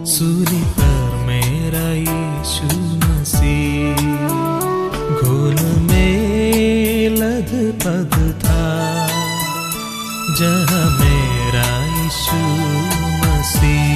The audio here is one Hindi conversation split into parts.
सूली पर मेरा यीशु मसीह घोल में लदपद था, जहाँ मेरा यीशु मसीह।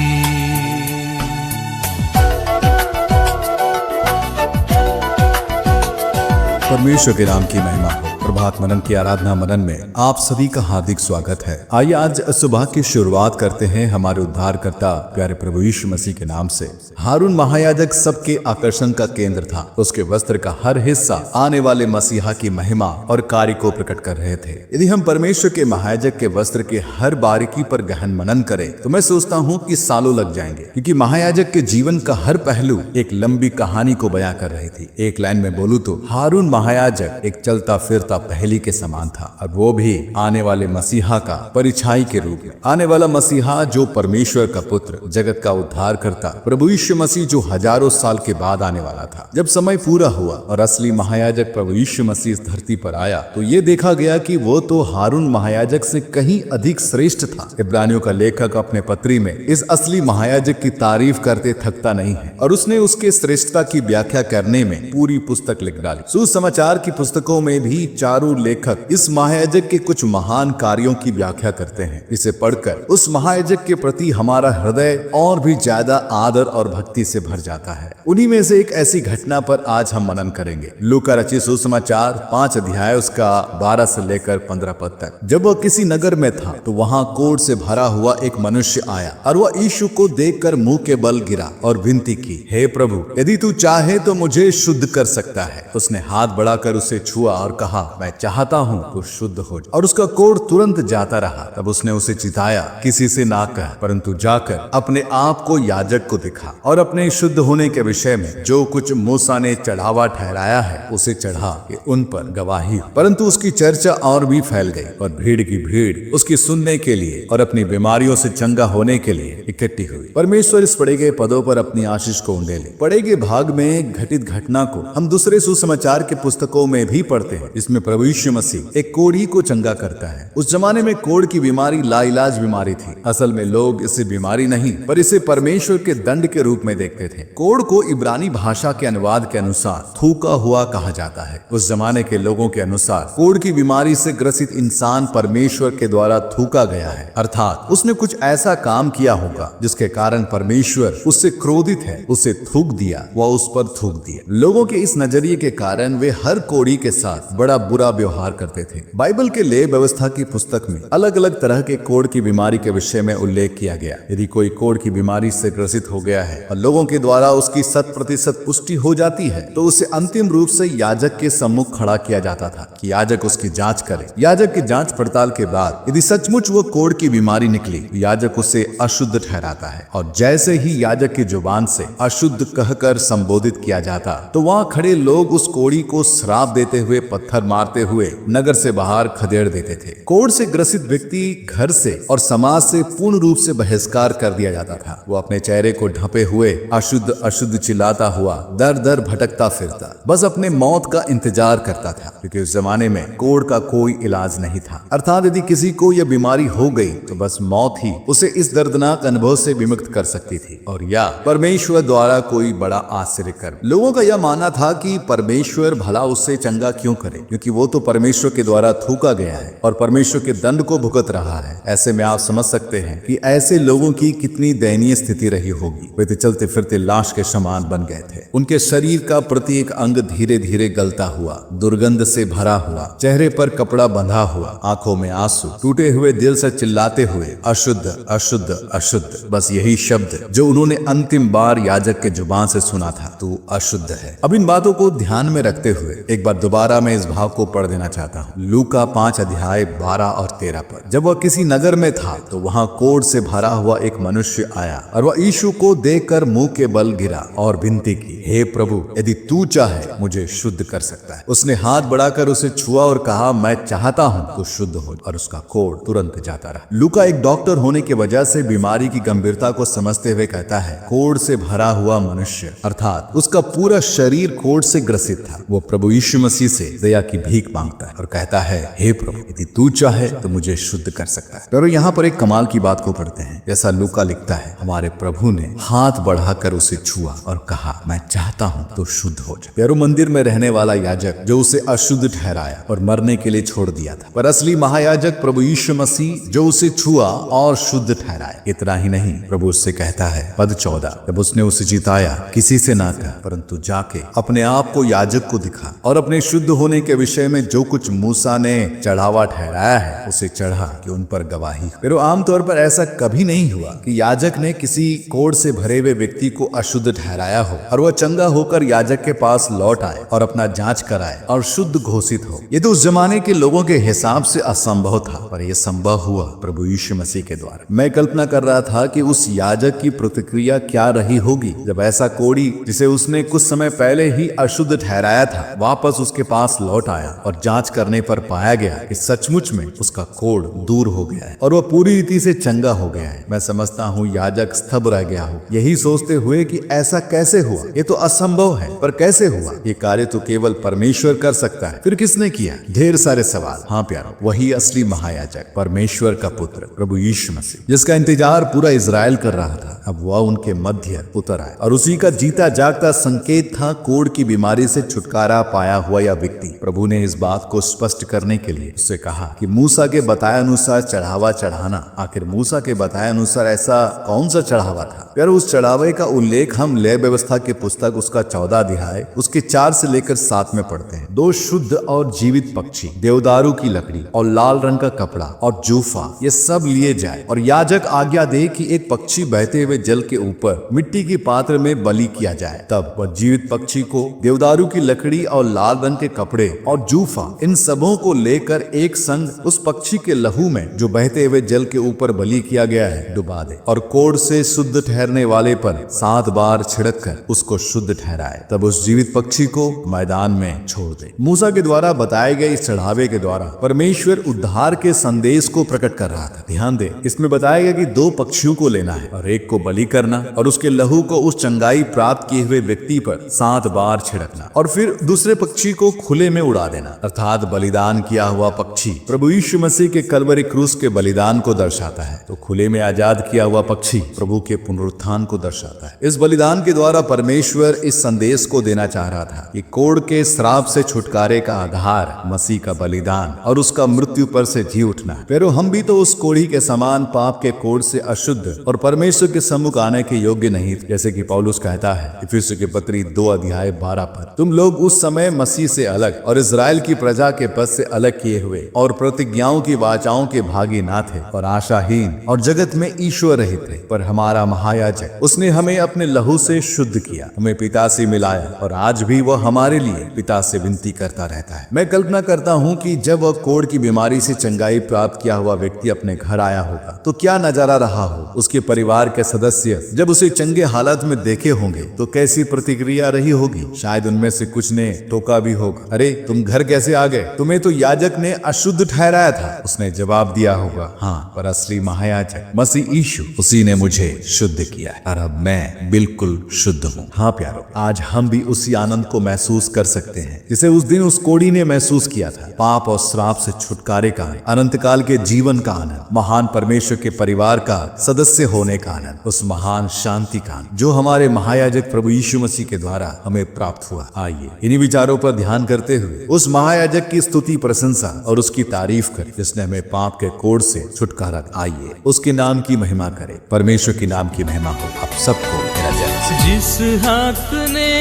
परमेश्वर के नाम की महिमा हो। प्रभात मनन की आराधना मनन में आप सभी का हार्दिक स्वागत है। आइए आज सुबह की शुरुआत करते हैं हमारे उद्धारकर्ता प्यारे प्रभु यीशु मसीह के नाम से। हारून महायाजक सबके आकर्षण का केंद्र था। उसके वस्त्र का हर हिस्सा आने वाले मसीहा की महिमा और कार्य को प्रकट कर रहे थे। यदि हम परमेश्वर के महायाजक के वस्त्र के हर बारीकी पर गहन मनन करें तो मैं सोचता हूँ कि सालों लग जाएंगे, क्योंकि महायाजक के जीवन का हर पहलू एक लंबी कहानी को बयां कर रही थी। एक लाइन में बोलूं तो हारून महायाजक एक चलता फिरता पहेली के समान था, और वो भी आने वाले मसीहा का परिछाई के रूप में। आने वाला मसीहा जो परमेश्वर का पुत्र, जगत का उद्धार करता प्रभु यीशु मसीह, जो हजारों साल के बाद आने वाला था। जब समय पूरा हुआ और असली महायाजक प्रभु यीशु मसीह इस धरती पर आया तो ये देखा गया कि वो तो हारून महायाजक से कहीं अधिक श्रेष्ठ था। इब्रानियों का लेखक अपने पत्री में इस असली महायाजक की तारीफ करते थकता नहीं है, और उसने उसके श्रेष्ठता की व्याख्या करने में पूरी पुस्तक लिख डाली। सुसमाचार की पुस्तकों में भी चारों लेखक इस महायाजक के कुछ महान कार्यों की व्याख्या करते हैं। इसे पढ़कर उस महायाजक के प्रति हमारा हृदय और भी ज्यादा आदर और भक्ति से भर जाता है। उन्हीं में से एक ऐसी घटना पर आज हम मनन करेंगे। लूका रचित सुसमाचार 5 अध्याय उसका 12 से लेकर 15 पद तक। जब वह किसी नगर में था तो वहां कोढ़ से भरा हुआ एक मनुष्य आया, और वह यीशु को देखकर मुंह के बल गिरा और विनती की, हे प्रभु, यदि तू चाहे तो मुझे शुद्ध कर सकता है। उसने हाथ बढ़ाकर उसे छुआ और कहा, मैं चाहता हूँ तो शुद्ध हो जा। और उसका कोढ़ तुरंत जाता रहा। तब उसने उसे चिताया, किसी से ना कह, परंतु जाकर अपने आप को याजक को दिखा, और अपने शुद्ध होने के विषय में जो कुछ मूसा ने चढ़ावा ठहराया है उसे चढ़ा, कि उन पर गवाही हो। परंतु उसकी चर्चा और भी फैल गई, और भीड़ की भीड़ उसकी सुनने के लिए और अपनी बीमारियों से चंगा होने के लिए इकट्ठी हुई। परमेश्वर इस पढ़े गए पदों पर अपनी आशीष को उंडेले। पढ़े गए भाग में घटित घटना को हम दूसरे सुसमाचार के पुस्तकों में भी पढ़ते हैं, जिसमें प्रभु यीशु मसीह एक कोढ़ी को चंगा करता है। उस जमाने में कोढ़ की बीमारी लाइलाज बीमारी थी। असल में लोग इसे बीमारी नहीं, पर इसे परमेश्वर के दंड के रूप में देखते थे। कोढ़ को इब्रानी भाषा के अनुवाद के अनुसार थूका हुआ कहा जाता है। उस जमाने के लोगों के अनुसार कोढ़ की बीमारी से ग्रसित इंसान परमेश्वर के द्वारा थूका गया है, अर्थात उसने कुछ ऐसा काम किया होगा जिसके कारण परमेश्वर उससे क्रोधित है, उसे थूक दिया, वह उस पर थूक दिया। लोगों के इस नजरिए के कारण वे हर कोढ़ी के साथ बड़ा बुरा व्यवहार करते थे। बाइबल के लेव व्यवस्था की पुस्तक में अलग अलग तरह के कोढ़ की बीमारी के विषय में उल्लेख किया गया। यदि कोई कोढ़ की बीमारी से ग्रसित हो गया है और लोगों के द्वारा उसकी 100% पुष्टि हो जाती है तो उसे अंतिम रूप से याजक के सम्मुख खड़ा किया जाता था कि याजक उसकी जांच करे। याजक की जांच पड़ताल के बाद यदि सचमुच वो कोढ़ की बीमारी निकली, याजक उसे अशुद्ध ठहराता है, और जैसे ही याजक की जुबान से अशुद्ध कहकर संबोधित किया जाता तो वहां खड़े लोग उस कोढ़ी को श्राप देते हुए, पत्थर मारते हुए नगर से बाहर खदेड़ देते थे। कोढ़ से ग्रसित व्यक्ति घर से और समाज से पूर्ण रूप से बहिष्कार कर दिया जाता था। वो अपने चेहरे को ढपे हुए अशुद्ध अशुद्ध चिल्लाता हुआ दर दर भटकता फिरता बस अपने मौत का इंतजार करता था, क्योंकि उस जमाने में कोढ़ का कोई इलाज नहीं था। अर्थात यदि किसी को यह बीमारी हो गई तो बस मौत ही उसे इस दर्दनाक अनुभव से विमुक्त कर सकती थी, और या परमेश्वर द्वारा कोई बड़ा आश्चर्य कर। लोगों का यह मानना था कि परमेश्वर भला उससे चंगा क्यों करे, क्योंकि क्योंकि वो तो परमेश्वर के द्वारा थूका गया है और परमेश्वर के दंड को भुगत रहा है। ऐसे में आप समझ सकते हैं कि ऐसे लोगों की कितनी दयनीय स्थिति रही होगी। वे तो चलते फिरते लाश के समान बन गए थे। उनके शरीर का प्रत्येक अंग धीरे धीरे गलता हुआ, दुर्गंध से भरा हुआ, चेहरे पर कपड़ा बंधा हुआ, आंखों में आंसू, टूटे हुए दिल से चिल्लाते हुए अशुद्ध अशुद्ध अशुद्ध, बस यही शब्द जो उन्होंने अंतिम बार याजक के जुबान से सुना था, तू अशुद्ध है। अब इन बातों को ध्यान में रखते हुए एक बार दोबारा मैं इस भाव को पढ़ देना चाहता हूँ। लूका 5 अध्याय 12 और 13 पर। जब वह किसी नगर में था तो वहां कोढ़ से भरा हुआ एक मनुष्य आया और वह यीशु को देखकर मुंह के बल गिरा और विनती की, हे प्रभु, यदि तू चाहे मुझे शुद्ध कर सकता है। उसने हाथ बढ़ाकर उसे छुआ और कहा, मैं चाहता हूं तो शुद्ध हो, और उसका कोढ़ तुरंत जाता रहा। लूका एक डॉक्टर होने की वजह से बीमारी की गंभीरता को समझते हुए कहता है, कोढ़ से भरा हुआ मनुष्य, अर्थात उसका पूरा शरीर कोढ़ से ग्रसित था। वो प्रभु यीशु मसीह से दया की भीख मांगता है और कहता है, हे प्रभु, यदि तू चाहे तो मुझे शुद्ध कर सकता है। और यहाँ पर एक कमाल की बात को पढ़ते हैं। जैसा लूका लिखता है, हमारे प्रभु ने हाथ बढ़ाकर उसे छुआ और कहा, मैं चाहता हूं तो शुद्ध हो जाए। प्यारो, मंदिर में रहने वाला याजक जो उसे अशुद्ध ठहराया और मरने के लिए छोड़ दिया था, पर असली महायाजक प्रभु यीशु मसीह जो उसे छुआ और शुद्ध ठहराया। इतना ही नहीं, प्रभु उससे कहता है, पद 14, जब उसने उसे जिताया, किसी से ना कहा, परंतु जाके अपने आप को याजक को दिखा और अपने शुद्ध होने के विषय में जो कुछ मूसा ने चढ़ावा ठहराया है उसे चढ़ा कि उन पर गवाही। फिर आमतौर पर ऐसा कभी नहीं हुआ कि याजक ने किसी कोढ़ से भरे हुए व्यक्ति को अशुद्ध ठहराया हो और वह चंगा होकर याजक के पास लौट आए और अपना जांच कराए और शुद्ध घोषित हो। ये तो उस जमाने के लोगों के हिसाब से असंभव था, पर यह संभव हुआ प्रभु यीशु मसीह के द्वारा। मैं कल्पना कर रहा था कि उस याजक की प्रतिक्रिया क्या रही होगी जब ऐसा कोढ़ी, जिसे उसने कुछ समय पहले ही अशुद्ध ठहराया था, वापस उसके पास लौट आया और जांच करने पर पाया गया कि सचमुच में उसका कोढ़ दूर हो गया है और वह पूरी रीति से चंगा हो गया है। मैं समझता हूँ याजक स्तब्ध रह गया हो, यही सोचते हुए कि ऐसा कैसे हुआ, ये तो असंभव है, पर कैसे हुआ? ये कार्य तो केवल परमेश्वर कर सकता है। फिर किसने किया? ढेर सारे सवाल। हाँ प्यारो, वही असली महायाजक, परमेश्वर का पुत्र प्रभु यीशु मसीह, जिसका इंतजार पूरा इजराइल कर रहा था, अब वह उनके मध्य उतर आया और उसी का जीता जागता संकेत था कोढ़ की बीमारी से छुटकारा पाया हुआ यह व्यक्ति। प्रभु ने इस बात को स्पष्ट करने के लिए उससे कहा कि मूसा के बताए अनुसार चढ़ावा चढ़ाना। आखिर मूसा के बताए अनुसार ऐसा कौन सा चढ़ावा था? फिर उस चढ़ावे का उल्लेख हम लेव व्यवस्था की पुस्तक उसका 14 अध्याय उसके 4 से लेकर 7 में पढ़ते हैं। 2 शुद्ध और जीवित पक्षी, देवदारू की लकड़ी और लाल रंग का कपड़ा और जूफा, ये सब लिए जाए और याजक आज्ञा दे कि एक पक्षी बहते हुए जल के ऊपर मिट्टी के पात्र में बलि किया जाए। तब वह जीवित पक्षी को देवदारू की लकड़ी और लाल रंग के कपड़े और जूफा, इन सबों को लेकर एक संग उस पक्षी के लहू में जो बहते हुए जल के ऊपर बलि किया गया है डुबा दे और कोढ़ से शुद्ध ठहरने वाले पर 7 बार छिड़क कर उसको शुद्ध ठहराए। तब उस जीवित पक्षी को मैदान में छोड़ दे। मूसा के द्वारा बताए गए इस चढ़ावे के द्वारा परमेश्वर उद्धार के संदेश को प्रकट कर रहा था। ध्यान दे, इसमें बताया गया कि 2 पक्षियों को लेना है और एक को बलि करना और उसके लहू को उस चंगाई प्राप्त किए हुए व्यक्ति पर 7 बार छिड़कना और फिर दूसरे पक्षी को खुले में उड़ा देना, अर्थात बलिदान किया हुआ पक्षी प्रभु यीशु मसीह के कलवरी क्रूस के बलिदान को दर्शाता है, तो खुले में आजाद किया हुआ पक्षी प्रभु के पुनरुत्थान को दर्शाता है। इस बलिदान के द्वारा परमेश्वर इस संदेश को देना चाह रहा था कि कोढ़ के श्राप से छुटकारे का आधार मसीह का बलिदान और उसका मृत्यु पर से जी उठना। फिर हम भी तो उस कोढ़ी के समान पाप के कोढ़ से अशुद्ध और परमेश्वर के सम्मुख आने के योग्य नहीं थे, जैसे कि पौलुस कहता है इफिसियों के पत्री 2 अध्याय 12 पर, तुम लोग उस समय मसीह से अलग और इजराइल की प्रजा के पद से अलग किए हुए और प्रतिज्ञाओं की वाचाओं के भागी ना थे और आशाहीन और जगत में ईश्वर रहित थे, पर हमारा महायाजक उसने हमें अपने लहू से शुद्ध किया, हमें पिता से मिलाया और आज भी वह हमारे लिए पिता से विनती करता रहता है। मैं कल्पना करता हूँ कि जब वह कोढ़ की बीमारी से चंगाई प्राप्त किया हुआ व्यक्ति अपने घर आया होगा तो क्या नजारा रहा हो। उसके परिवार के सदस्य जब उसे चंगे हालत में देखे होंगे तो कैसी प्रतिक्रिया रही होगी। शायद उनमें से कुछ ने टोका भी होगा, अरे तुम घर कैसे आ गए, तुम्हें तो याजक ने अशुद्ध ठहराया था। उसने जवाब दिया होगा, हाँ, पर असली महायाजक मसीह यीशु, उसी ने मुझे शुद्ध किया है और अब मैं बिल्कुल शुद्ध हूँ। हाँ प्यारो, आज हम भी उसी आनंद को महसूस कर सकते हैं जिसे उस दिन उस कोढ़ी ने महसूस किया था। पाप और श्राप से छुटकारे का, अनंत काल के जीवन का आनंद, महान परमेश्वर के परिवार का सदस्य होने का आनंद, उस महान शांति का आनंद जो हमारे महायाजक प्रभु यीशु मसीह के द्वारा हमें प्राप्त हुआ। आइए इन्हीं विचारों पर ध्यान करते हुए उस महायाजक की स्तुति प्रशंसा और उसकी तारीफ करें जिसने हमें पाप के कोड़ से छुटकारा। आइए उसके नाम की महिमा करें। परमेश्वर के नाम की महिमा हो आप सबको मेरा जय। जिस हाथ ने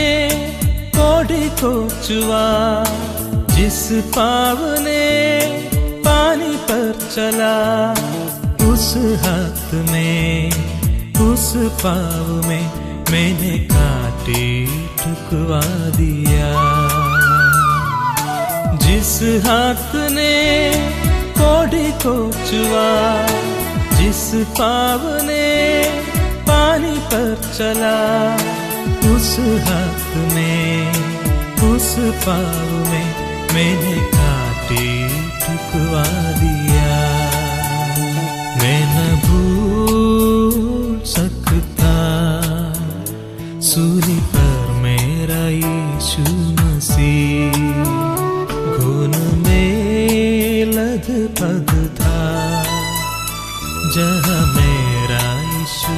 कोड़े को चुआ, जिस पाँव ने पानी पर चला, उस हाथ में उस पाँव में मैंने कांटे ठुकवा दिया। जिस हाथ ने कोड़े को चुआ, जिस पाँव ने पानी पर चला, उस हाथ में उस पाँव में मैंने कांटे ठुकवा दिया। मैं न भूल सकता सूली पर मेरा यीशु मसीह, खून में लथपथ था जहाँ मेरा यीशु